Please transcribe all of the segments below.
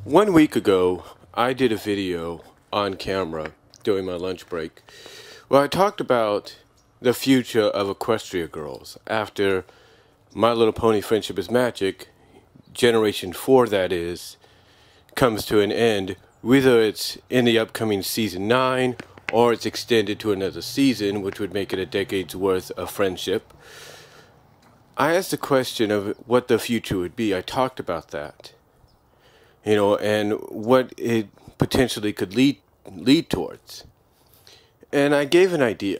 1 week ago, I did a video on camera during my lunch break where I talked about the future of Equestria girls after My Little Pony Friendship is Magic, Generation 4 that is, comes to an end, whether it's in the upcoming Season 9 or it's extended to another season, which would make it a decade's worth of friendship. I asked the question of what the future would be. I talked about that. And what it potentially could lead towards. And I gave an idea.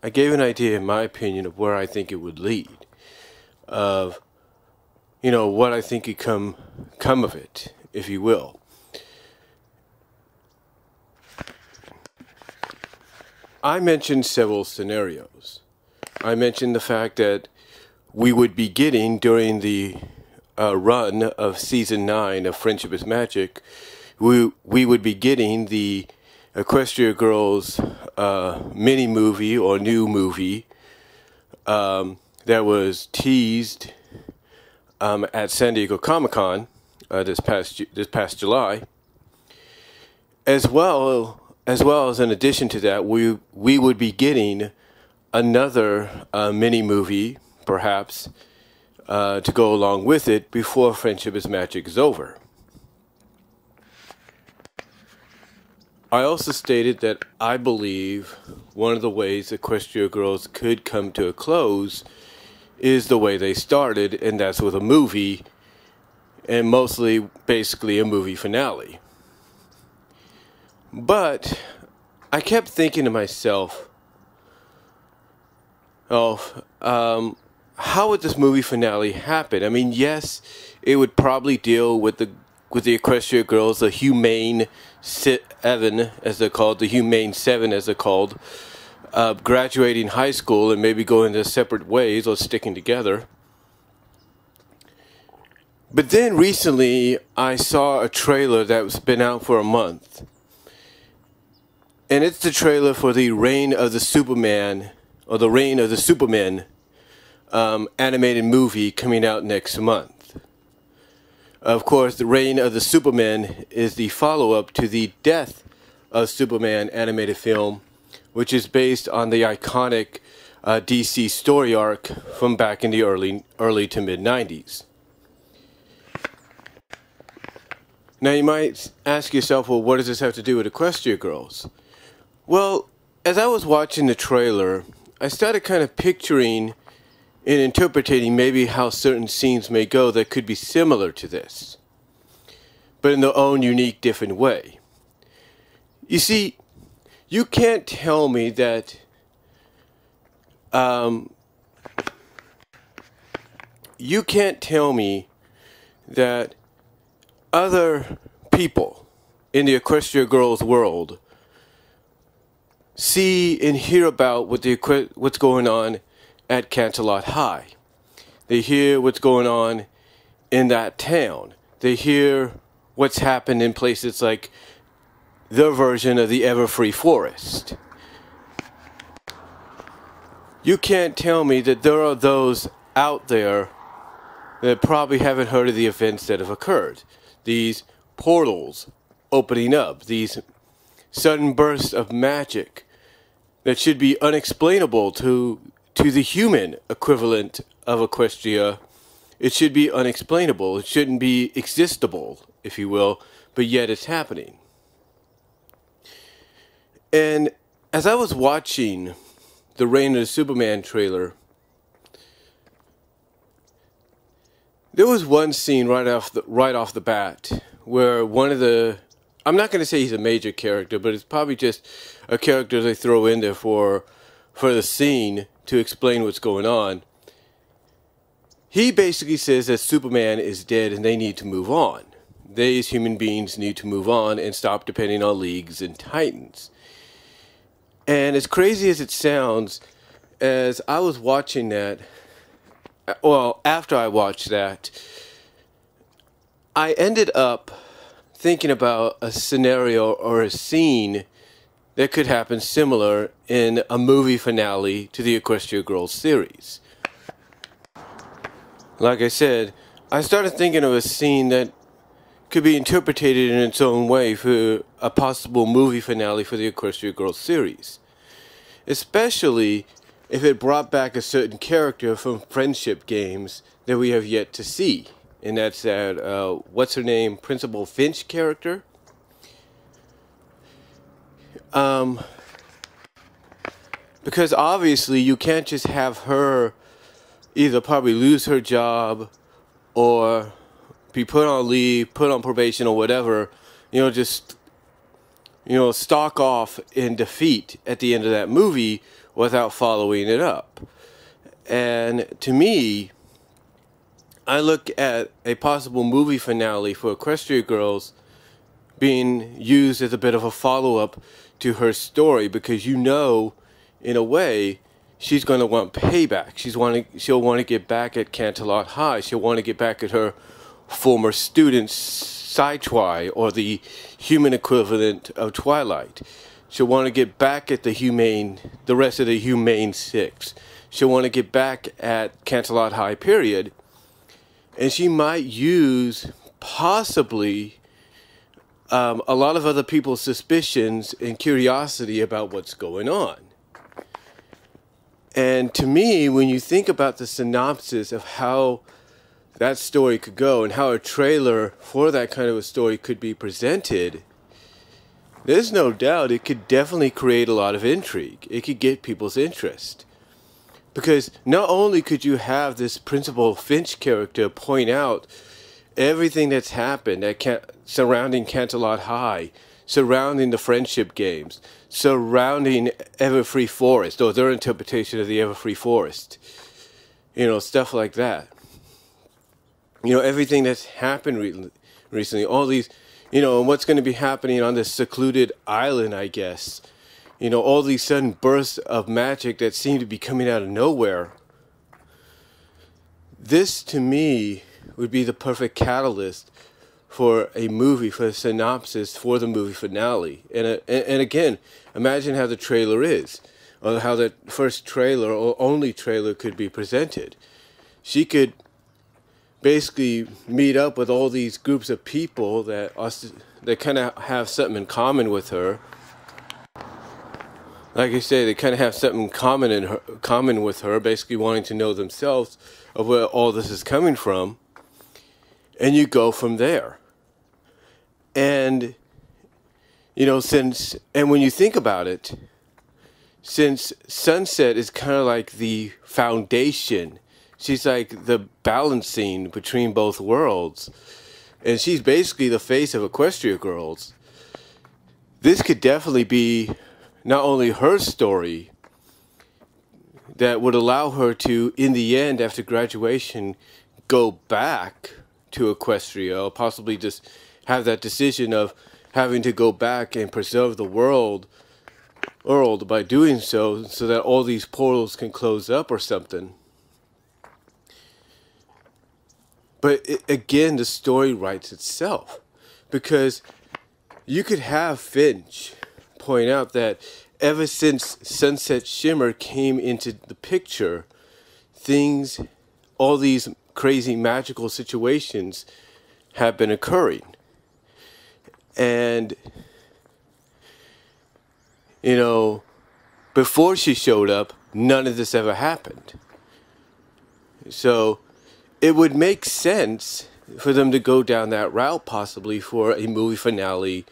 I gave an idea, in my opinion, of where I think it would lead. Of, what I think could come of it, if you will. I mentioned several scenarios. I mentioned the fact that we would be getting, during the run of Season 9 of Friendship is Magic, we would be getting the Equestria Girls mini-movie or new movie that was teased at San Diego Comic-Con this past July. As well as in addition to that, we would be getting another mini-movie, perhaps, to go along with it before Friendship is Magic is over. I also stated that I believe one of the ways Equestria Girls could come to a close is the way they started, and that's with a movie, and mostly basically a movie finale. But I kept thinking to myself, how would this movie finale happen? I mean, yes, it would probably deal with the Equestria Girls, the humane seven, as they're called, graduating high school and maybe going their separate ways or sticking together. But then recently, I saw a trailer that's been out for a month. And it's the trailer for the Reign of the Superman, or the Reign of the Supermen animated movie coming out next month. Of course, the Reign of the Supermen is the follow-up to the Death of Superman animated film, which is based on the iconic DC story arc from back in the early to mid-90s. Now you might ask yourself, well, what does this have to do with Equestria Girls? Well, as I was watching the trailer, I started kind of picturing and interpreting maybe how certain scenes may go that could be similar to this, but in their own unique, different way. You see, you can't tell me that other people in the Equestria Girls world see and hear about what's going on at Canterlot High. They hear what's going on in that town. They hear what's happened in places like their version of the Everfree Forest. You can't tell me that there are those out there that probably haven't heard of the events that have occurred. These portals opening up, these sudden bursts of magic that should be unexplainable to the human equivalent of Equestria. It should be unexplainable. It shouldn't be existable, if you will, but yet it's happening. And as I was watching the Reign of the Superman trailer, there was one scene right off the bat where one of the, I'm not going to say he's a major character, but it's probably just a character they throw in there for the scene to explain what's going on. He basically says that Superman is dead and they need to move on. They, as human beings, need to move on and stop depending on leagues and titans. And as crazy as it sounds, as I was watching that, after I watched that, I ended up thinking about a scenario or a scene that could happen similar in a movie finale to the Equestria Girls series. Like I said, I started thinking of a scene that could be interpreted in its own way for a possible movie finale for the Equestria Girls series. Especially if it brought back a certain character from friendship games that we have yet to see. And that's that, what's her name, Principal Finch character? Because obviously you can't just have her either probably lose her job or be put on leave, put on probation or whatever, just, stalk off in defeat at the end of that movie without following it up. And to me, I look at a possible movie finale for Equestria Girls being used as a bit of a follow-up to her story, because in a way, she's going to want payback. She'll want to get back at Canterlot High. She'll want to get back at her former students, Sci-Twi, or the human equivalent of Twilight. She'll want to get back at the rest of the Humane Six. She'll want to get back at Canterlot High, period. And she might use, possibly, a lot of other people's suspicions and curiosity about what's going on. And to me, when you think about the synopsis of how that story could go and how a trailer for that kind of a story could be presented, there's no doubt it could definitely create a lot of intrigue. It could get people's interest. Because not only could you have this Principal Finch character point out everything that's happened surrounding Canterlot High, surrounding the friendship games, surrounding Everfree Forest, or their interpretation of the Everfree Forest, stuff like that. Everything that's happened recently, all these, and what's going to be happening on this secluded island, I guess. All these sudden bursts of magic that seem to be coming out of nowhere. This, to me, would be the perfect catalyst for a movie, for a synopsis for the movie finale. And again, imagine how the trailer is, or how the first trailer or only trailer could be presented. She could basically meet up with all these groups of people that kind of have something in common with her. Like I say, they kind of have something common with her, basically wanting to know themselves of where all this is coming from. And you go from there. And, when you think about it, since Sunset is kind of like the foundation, she's like the balancing between both worlds, and she's basically the face of Equestria Girls, this could definitely be not only her story that would allow her to, in the end, after graduation, go back to Equestria, or possibly just have that decision of having to go back and preserve the world by doing so that all these portals can close up or something. But again, the story writes itself, because you could have Finch point out that ever since Sunset Shimmer came into the picture, all these crazy magical situations have been occurring. And, before she showed up, none of this ever happened. So it would make sense for them to go down that route, possibly for a movie finale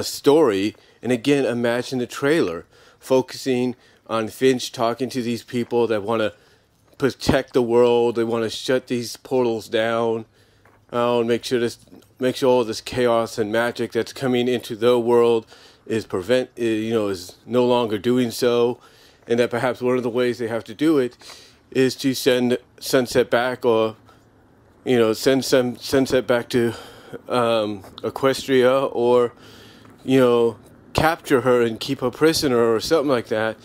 story. And again, imagine the trailer focusing on Finch talking to these people that want to protect the world. They want to shut these portals down, and make sure all this chaos and magic that's coming into their world is no longer doing so, and that perhaps one of the ways they have to do it is to send Sunset back, or send Sunset back to Equestria, or capture her and keep her prisoner or something like that.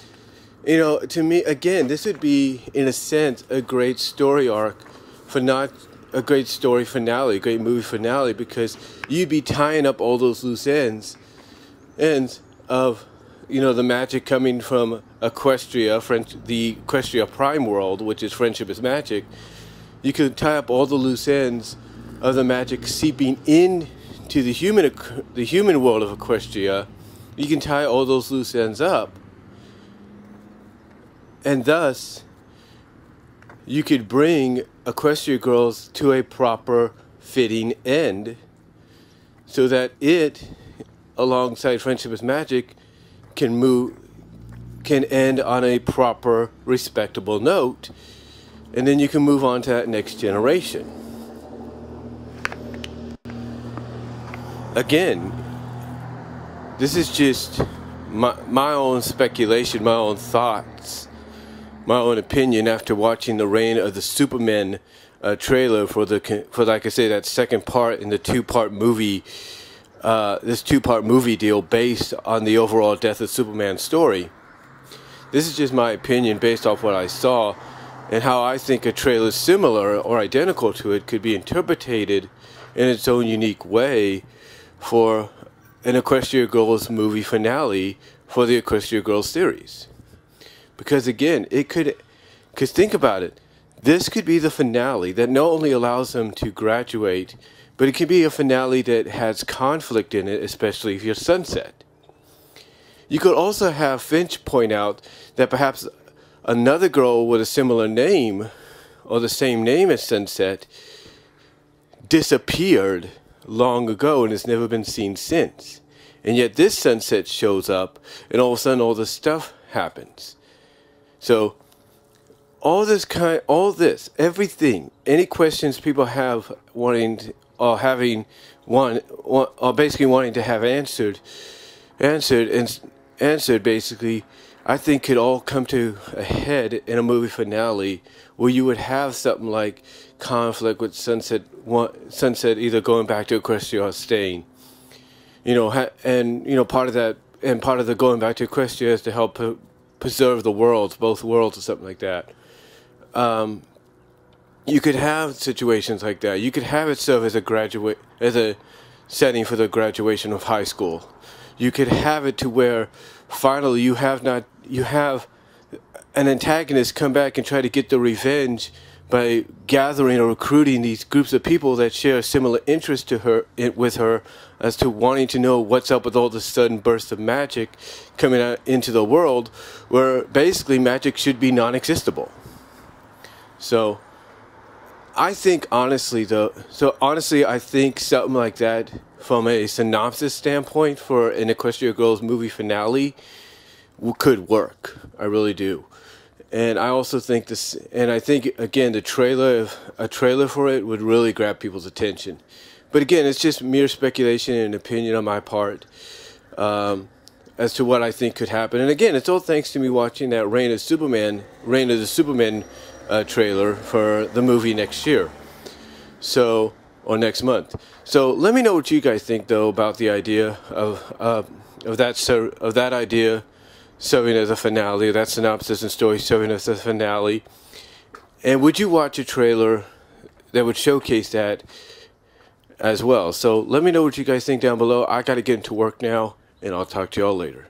To me, again, this would be, in a sense, a great story arc, for not a great story finale, a great movie finale, because you'd be tying up all those loose ends of, the magic coming from Equestria, the Equestria Prime world, which is Friendship is Magic. You could tie up all the loose ends of the magic seeping in to the human world of Equestria, you can tie all those loose ends up, and thus you could bring Equestria Girls to a proper fitting end, so that it, alongside Friendship is Magic, can end on a proper, respectable note, and then you can move on to that next generation. Again, this is just my own speculation, my own thoughts, my own opinion after watching the Reign of the Superman trailer for like I say, that second part in the two-part movie. This two-part movie deal based on the overall Death of Superman story. This is just my opinion based off what I saw and how I think a trailer similar or identical to it could be interpreted in its own unique way for an Equestria Girls movie finale for the Equestria Girls series. Because again, because think about it, this could be the finale that not only allows them to graduate, but it can be a finale that has conflict in it, especially if you're Sunset. You could also have Finch point out that perhaps another girl with a similar name, or the same name as Sunset, disappeared long ago and has never been seen since. And yet this Sunset shows up, and all of a sudden all this stuff happens. So everything, any questions people have basically wanting to have answered basically, I think could all come to a head in a movie finale where you would have something like conflict with Sunset either going back to Equestria or staying. Part of the going back to Equestria is to help preserve the worlds, both worlds, or something like that. You could have situations like that. You could have it serve as a setting for the graduation of high school. You could have it to where finally you have an antagonist come back and try to get the revenge by gathering or recruiting these groups of people that share a similar interest with her as to wanting to know what's up with all the sudden bursts of magic coming out into the world, where basically magic should be non-existable. So I think I think something like that from a synopsis standpoint for an Equestria Girls movie finale could work. I really do. And I also think again, a trailer for it would really grab people's attention. But again, it's just mere speculation and opinion on my part as to what I think could happen. And again, it's all thanks to me watching that Reign of the Superman trailer for the movie next year. Or next month. So let me know what you guys think, though, about the idea of that idea serving as a finale, that synopsis and story serving as a finale. And would you watch a trailer that would showcase that as well? So let me know what you guys think down below. I got to get into work now, and I'll talk to y'all later.